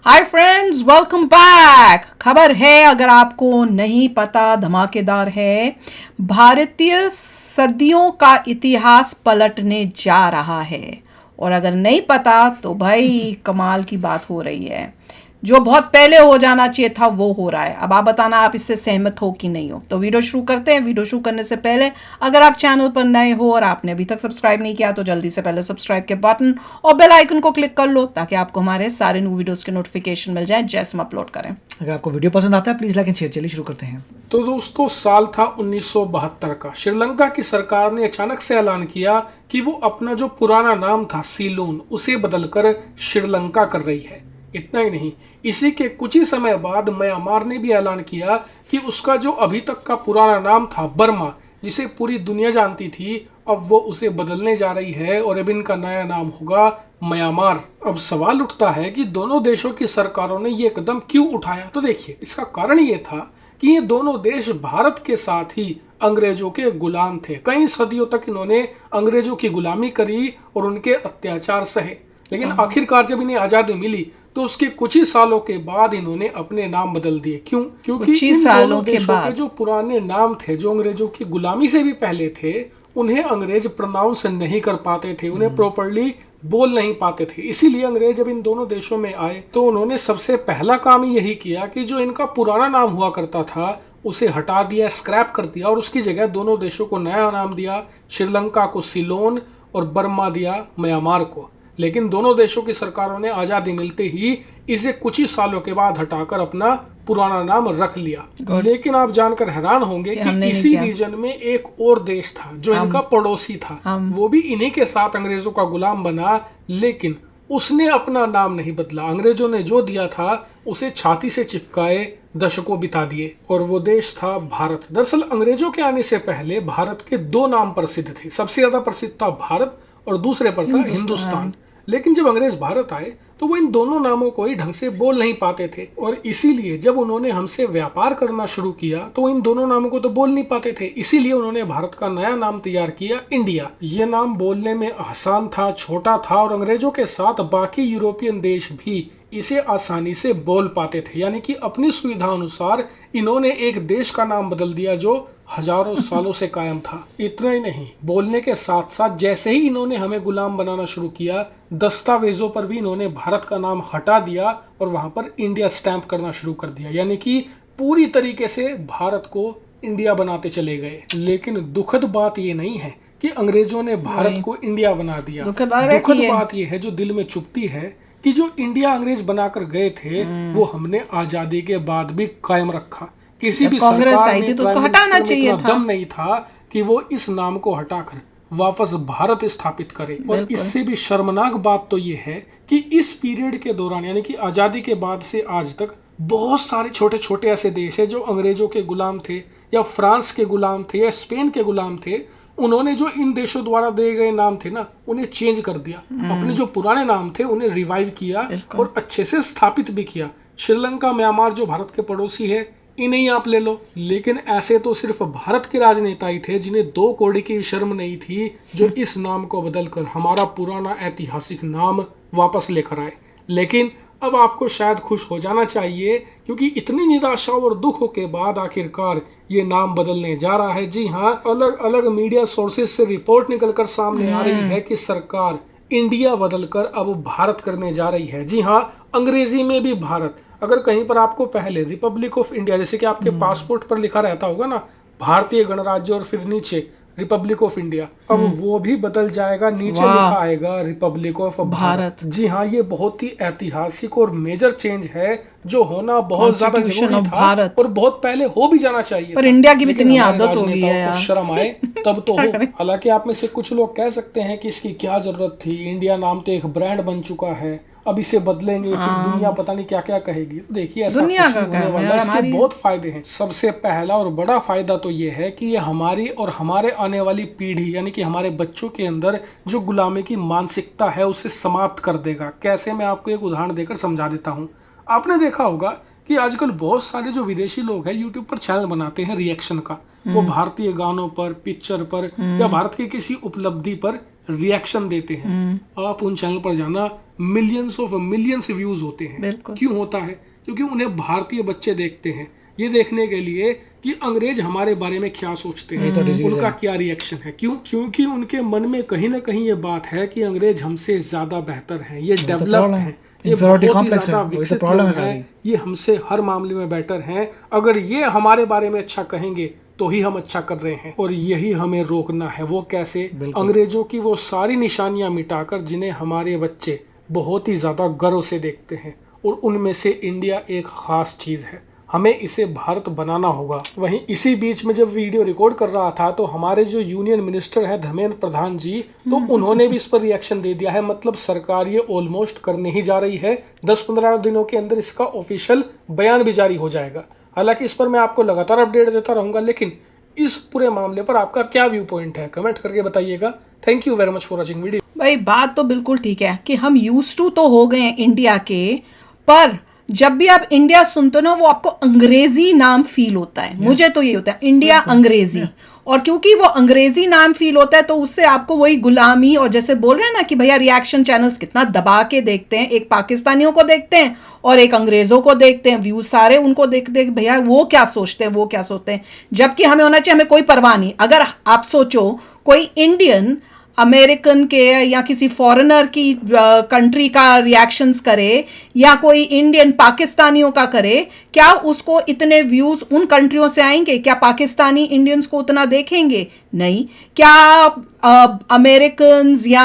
Hi friends, welcome back. खबर है, अगर आपको नहीं पता, धमाकेदार है। भारतीय सदियों का इतिहास पलटने जा रहा है। और अगर नहीं पता तो भाई कमाल की बात हो रही है। जो बहुत पहले हो जाना चाहिए था वो हो रहा है। अब आप बताना आप इससे सहमत हो कि नहीं हो। तो वीडियो शुरू करते हैं। वीडियो शुरू करने से पहले अगर आप चैनल पर नए हो और आपने अभी तक सब्सक्राइब नहीं किया तो जल्दी से पहले सब्सक्राइब के बटन और बेल आइकन को क्लिक कर लो ताकि आपको हमारे सारे न्यू वीडियोस के नोटिफिकेशन मिल जाए जैसे हम अपलोड करें। अगर आपको वीडियो पसंद आता है प्लीज लाइक एंड शेयर। चलिए शुरू करते हैं। तो दोस्तों, साल था 1972 का। श्रीलंका की सरकार ने अचानक से ऐलान किया कि वो अपना जो पुराना नाम था सीलोन, उसे बदलकर श्रीलंका कर रही है। इतना ही नहीं, इसी के कुछ ही समय बाद म्यांमार ने भी ऐलान किया कि उसका जो अभी तक का पुराना नाम था बर्मा, जिसे पूरी दुनिया जानती थी, अब वो उसे बदलने जा रही है और अब इनका नया नाम होगा म्यांमार। अब सवाल उठता है कि दोनों देशों की सरकारों ने ये कदम क्यों उठाया। तो देखिए, इसका कारण ये था कि ये दोनों देश भारत के साथ ही अंग्रेजों के गुलाम थे। कई सदियों तक इन्होंने अंग्रेजों की गुलामी करी और उनके अत्याचार सहे। लेकिन आखिरकार जब इन्हें आजादी मिली तो उसके कुछ ही सालों के बाद इन्होंने अपने नाम बदल दिए। क्यों? क्योंकि इन दोनों देशों के जो पुराने नाम थे, जो अंग्रेजों की गुलामी से भी पहले थे, उन्हें अंग्रेज प्रोनाउंस नहीं कर पाते थे, उन्हें प्रॉपर्ली बोल नहीं पाते थे। इसीलिए अंग्रेज जब इन दोनों देशों में आए तो उन्होंने सबसे पहला काम यही किया कि जो इनका पुराना नाम हुआ करता था उसे हटा दिया, स्क्रैप कर दिया और उसकी जगह दोनों देशों को नया नाम दिया। श्रीलंका को सिलोन और बर्मा दिया म्यांमार को। लेकिन दोनों देशों की सरकारों ने आजादी मिलते ही इसे कुछ ही सालों के बाद हटाकर अपना पुराना नाम रख लिया। लेकिन आप जानकर हैरान होंगे कि इसी रीजन में एक और देश था जो इनका पड़ोसी था। वो भी इन्हीं के साथ अंग्रेजों का गुलाम बना, लेकिन उसने अपना नाम नहीं बदला। अंग्रेजों ने जो दिया था उसे छाती से चिपकाए दशकों बिता दिए, और वो देश था भारत। दरअसल अंग्रेजों के आने से पहले भारत के दो नाम प्रसिद्ध थे। सबसे ज्यादा प्रसिद्ध था भारत और दूसरे पर था हिंदुस्तान। लेकिन जब अंग्रेज भारत आए तो वो इन दोनों नामों को ही ढंग से बोल नहीं पाते थे, और इसीलिए जब उन्होंने हमसे व्यापार करना शुरू किया तो इन दोनों नामों को तो बोल नहीं पाते थे। इसीलिए उन्होंने भारत का नया नाम तैयार किया, इंडिया। ये नाम बोलने में आसान था, छोटा था, और अंग्रेजों के साथ बाकी यूरोपियन देश भी इसे आसानी से बोल पाते थे। यानी कि अपनी सुविधा अनुसार इन्होंने एक देश का नाम बदल दिया जो हजारों सालों से कायम था। इतना ही नहीं, बोलने के साथ साथ जैसे ही इन्होंने हमें गुलाम बनाना शुरू किया, दस्तावेजों पर भी इन्होंने भारत का नाम हटा दिया और वहां पर इंडिया स्टैंप करना शुरू कर दिया। यानी कि पूरी तरीके से भारत को इंडिया बनाते चले गए। लेकिन दुखद बात ये नहीं है कि अंग्रेजों ने भारत को इंडिया बना दिया। दुखद बात ये है जो दिल में चुभती है कि जो इंडिया अंग्रेज बनाकर गए थे वो हमने आजादी के बाद भी कायम रखा। किसी भी कांग्रेस आई थी तो उसको हटाना चाहिए था। दम नहीं था कि वो इस नाम को हटाकर वापस भारत स्थापित करे। और इससे भी शर्मनाक बात तो ये है कि इस पीरियड के दौरान, यानी कि आजादी के बाद से आज तक, बहुत सारे छोटे छोटे ऐसे देश है जो अंग्रेजों के गुलाम थे, या फ्रांस के गुलाम थे, या स्पेन के गुलाम थे। उन्होंने जो इन देशों द्वारा दिए गए नाम थे ना, उन्हें चेंज कर दिया। अपने जो पुराने नाम थे उन्हें रिवाइव किया और अच्छे से स्थापित भी किया। श्रीलंका, म्यांमार जो भारत के पड़ोसी है, इन्हें आप ले लो। लेकिन ऐसे तो सिर्फ भारत के राजनेता ही थे जिन्हें दो कौड़ी की शर्म नहीं थी, जो इस नाम को बदलकर हमारा पुराना ऐतिहासिक नाम वापस लेकर आए। लेकिन अब आपको शायद खुश हो जाना चाहिए, क्योंकि इतनी निराशा और दुखों के बाद आखिरकार ये नाम बदलने जा रहा है। जी हाँ, अलग अलग मीडिया सोर्सेज से रिपोर्ट निकलकर सामने आ रही है कि सरकार इंडिया बदलकर अब भारत करने जा रही है। जी हाँ, अंग्रेजी में भी भारत। अगर कहीं पर आपको पहले रिपब्लिक ऑफ इंडिया, जैसे कि आपके पासपोर्ट पर लिखा रहता होगा ना, भारतीय गणराज्य और फिर नीचे रिपब्लिक ऑफ इंडिया, अब वो भी बदल जाएगा। नीचे लिखा आएगा रिपब्लिक ऑफ भारत। जी हाँ, ये बहुत ही ऐतिहासिक और मेजर चेंज है जो होना बहुत ज्यादा जरूरी था और बहुत पहले हो भी जाना चाहिए। पर इंडिया की भी इतनी आदत हो गई है यार। शर्म आए तब तो हो। हालांकि आप में से कुछ लोग कह सकते हैं कि इसकी क्या जरूरत थी, इंडिया नाम तो एक ब्रांड बन चुका है, अब इसे बदलेंगे फिर दुनिया पता नहीं क्या क्या कहेगी। तो देखिए, ऐसा कुछ होने वाला है। इसके बहुत फायदे हैं। सबसे पहला और बड़ा फायदा तो ये है कि ये हमारी और हमारे आने वाली पीढ़ी, यानी कि हमारे बच्चों के अंदर जो गुलामी की मानसिकता है उसे समाप्त कर देगा। कैसे, मैं आपको एक उदाहरण देकर समझा देता हूँ। आपने देखा होगा कि आजकल बहुत सारे जो विदेशी लोग हैं यूट्यूब पर चैनल बनाते हैं रिएक्शन का। वो भारतीय गानों पर, पिक्चर पर या भारत की किसी उपलब्धि पर रिएक्शन देते हैं। आप उन चैनल पर जाना, मिलियंस व्यूज होते हैं। बिल्कुल। क्यों होता है? क्योंकि उन्हें भारतीय बच्चे देखते हैं, ये देखने के लिए कि अंग्रेज हमारे बारे में क्या सोचते हैं, उनका क्या रिएक्शन है। क्यों? क्योंकि उनके मन में कहीं ना कहीं ये बात है कि अंग्रेज हमसे ज्यादा बेहतर हैं, ये डेवलप्ड हैं, ये बहुत ही ज्यादा विकसित लोग हैं, ये हमसे हर मामले में बेटर हैं। अगर ये हमारे बारे में अच्छा कहेंगे तो ही हम अच्छा कर रहे हैं, और यही हमें रोकना है। वो कैसे? अंग्रेजों की वो सारी निशानियां मिटाकर जिन्हें हमारे बच्चे बहुत ही ज्यादा गर्व से देखते हैं, और उनमें से इंडिया एक खास चीज है। हमें इसे भारत बनाना होगा। वहीं इसी बीच में जब वीडियो रिकॉर्ड कर रहा था तो हमारे जो यूनियन मिनिस्टर है धर्मेंद्र प्रधान जी, तो उन्होंने भी इस पर रिएक्शन दे दिया है। मतलब सरकार ये ऑलमोस्ट करने ही जा रही है, 10-15 दिनों के अंदर इसका ऑफिशियल बयान भी जारी हो जाएगा। हालांकि इस पर मैं आपको लगातार अपडेट देता रहूंगा, लेकिन इस पूरे मामले पर आपका क्या व्यू पॉइंट है, कमेंट करके बताइएगा। Thank you very much for watching video. भाई बात तो बिल्कुल ठीक है कि हम यूज्ड टू तो हो गए हैं इंडिया के, पर जब भी आप इंडिया सुनते हो ना वो आपको अंग्रेजी नाम फील होता है। मुझे तो ये होता है इंडिया अंग्रेजी, और क्योंकि वो अंग्रेजी नाम फील होता है तो उससे आपको वही गुलामी, और जैसे बोल रहे हैं ना कि भैया रिएक्शन चैनल्स कितना दबा के देखते हैं, एक पाकिस्तानियों को देखते हैं और एक अंग्रेजों को देखते हैं, व्यू सारे उनको देखते हैं भैया वो क्या सोचते हैं, वो क्या सोचते हैं। जबकि हमें होना चाहिए, हमें कोई परवाह नहीं। अगर आप सोचो कोई इंडियन अमेरिकन के या किसी फॉरेनर की कंट्री का रिएक्शंस करे, या कोई इंडियन पाकिस्तानियों का करे, क्या उसको इतने व्यूज उन कंट्रियों से आएंगे? क्या पाकिस्तानी इंडियंस को उतना देखेंगे? नहीं। क्या अमेरिकन्स या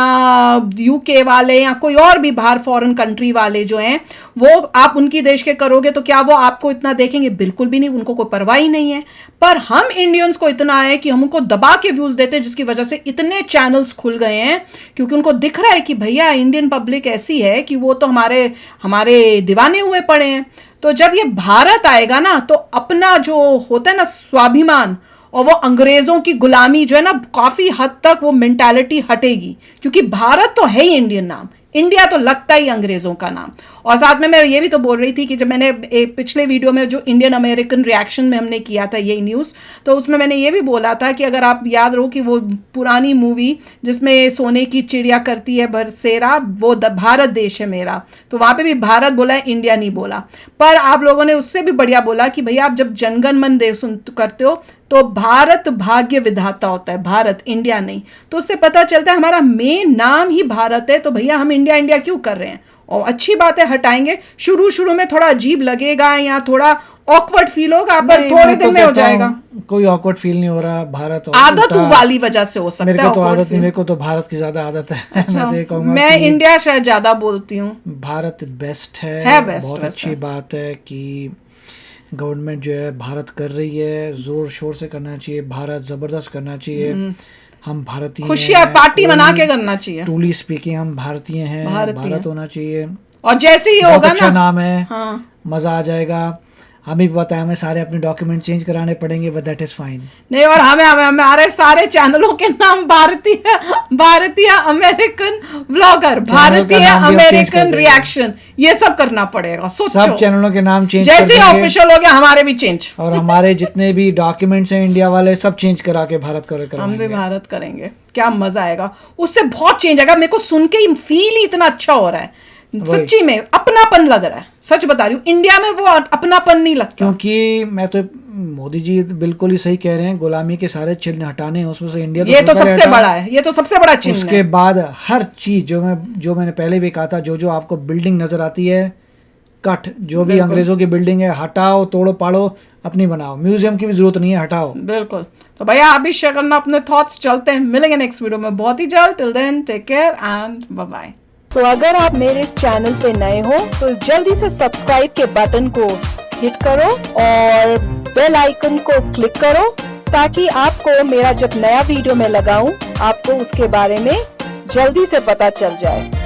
यूके वाले या कोई और भी बाहर फॉरेन कंट्री वाले जो हैं, वो आप उनकी देश के करोगे तो क्या वो आपको इतना देखेंगे? बिल्कुल भी नहीं, उनको कोई परवाह ही नहीं है। पर हम इंडियंस को इतना है कि हम उनको दबा के व्यूज देते हैं, जिसकी वजह से इतने चैनल्स खुल गए हैं, क्योंकि उनको दिख रहा है कि भैया इंडियन पब्लिक ऐसी है कि वो तो हमारे दीवाने हुए पड़े हैं। तो जब ये भारत आएगा ना, तो अपना जो होता है ना स्वाभिमान और वो अंग्रेजों की गुलामी जो है ना, काफी हद तक वो मेंटालिटी हटेगी, क्योंकि भारत तो है ही इंडियन नाम, इंडिया तो लगता ही अंग्रेजों का नाम। और साथ में मैं ये भी तो बोल रही थी कि जब मैंने एक पिछले वीडियो में जो इंडियन अमेरिकन रिएक्शन में हमने किया था ये न्यूज़, तो उसमें मैंने ये भी बोला था कि अगर आप याद रहो कि वो पुरानी मूवी जिसमें सोने की चिड़िया करती है बरसेरा, वो भारत देश है मेरा, तो वहाँ पे भी भारत बोला है, इंडिया नहीं बोला। पर आप लोगों ने उससे भी बढ़िया बोला कि भैया आप जब जनगण मन करते हो तो भारत भाग्य विधाता होता है, भारत, इंडिया नहीं। तो उससे पता चलता है हमारा मेन नाम ही भारत है, तो भैया हम इंडिया इंडिया क्यों कर रहे हैं? और अच्छी बात है, हटाएंगे। शुरू में थोड़ा अजीब लगेगा या थोड़ा ऑकवर्ड फील होगा, पर थोड़े दिन में हो जाएगा। कोई ऑकवर्ड फील नहीं हो रहा। भारत आदत वाली वजह से हो सकता है। मेरे को तो आदत नहीं, मेरे को तो भारत की ज्यादा आदत है। अच्छा, मैं तो कहूंगा मैं इंडिया शायद ज्यादा बोलती हूँ। भारत बेस्ट है बेस्ट, बहुत अच्छी बात है कि गवर्नमेंट जो है भारत कर रही है, जोर शोर से करना चाहिए, भारत जबरदस्त करना चाहिए। हम भारतीय खुशियां पार्टी मना के करना चाहिए। ट्रूली स्पीकिंग हम भारतीय हैं, भारत होना चाहिए। और जैसे ही होगा ना, अच्छा नाम है, हाँ, मजा आ जाएगा। हमें भी पता है हमें सारे अपने डॉक्यूमेंट चेंज कराने पड़ेंगे, बट दैट इज फाइन। नहीं, और हमें हमारे सारे चैनलों के नाम भारतीय अमेरिकन व्लॉगर, भारतीय अमेरिकन रिएक्शन, ये सब करना पड़ेगा। सोचो, सब चैनलों के नाम चेंज जैसे ही ऑफिशियल हो गया हमारे भी चेंज, और हमारे जितने भी डॉक्यूमेंट्स हैं इंडिया वाले सब चेंज करा के भारत करेंगे। हम भी भारत करेंगे, क्या मजा आएगा, उससे बहुत चेंज आएगा। मेरे को सुन के ही फील ही इतना अच्छा हो रहा है, सच्ची में अपनापन लग रहा है। सच बता रही हूँ, इंडिया में वो अपनापन नहीं लगता। क्योंकि मैं तो, मोदी जी बिल्कुल ही सही कह रहे हैं, गुलामी के सारे चिन्ह हटाने हैं, उसमें से इंडिया ये तो सबसे बड़ा है, ये तो सबसे बड़ा चिन्ह है। उसके बाद हर चीज जो मैंने पहले भी कहा था, जो आपको बिल्डिंग नजर आती है कट, जो भी अंग्रेजों की बिल्डिंग है हटाओ, तोड़ो पाड़ो, अपनी बनाओ। म्यूजियम की भी जरूरत नहीं है, हटाओ। बिल्कुल। तो भैया आप भी शेयर करना अपने थॉट्स। चलते हैं, मिलेंगे नेक्स्ट वीडियो में बहुत ही जल्द। Till then take care and bye bye. तो अगर आप मेरे इस चैनल पे नए हो तो जल्दी से सब्सक्राइब के बटन को हिट करो और बेल आइकन को क्लिक करो, ताकि आपको मेरा जब नया वीडियो मैं लगाऊं आपको उसके बारे में जल्दी से पता चल जाए।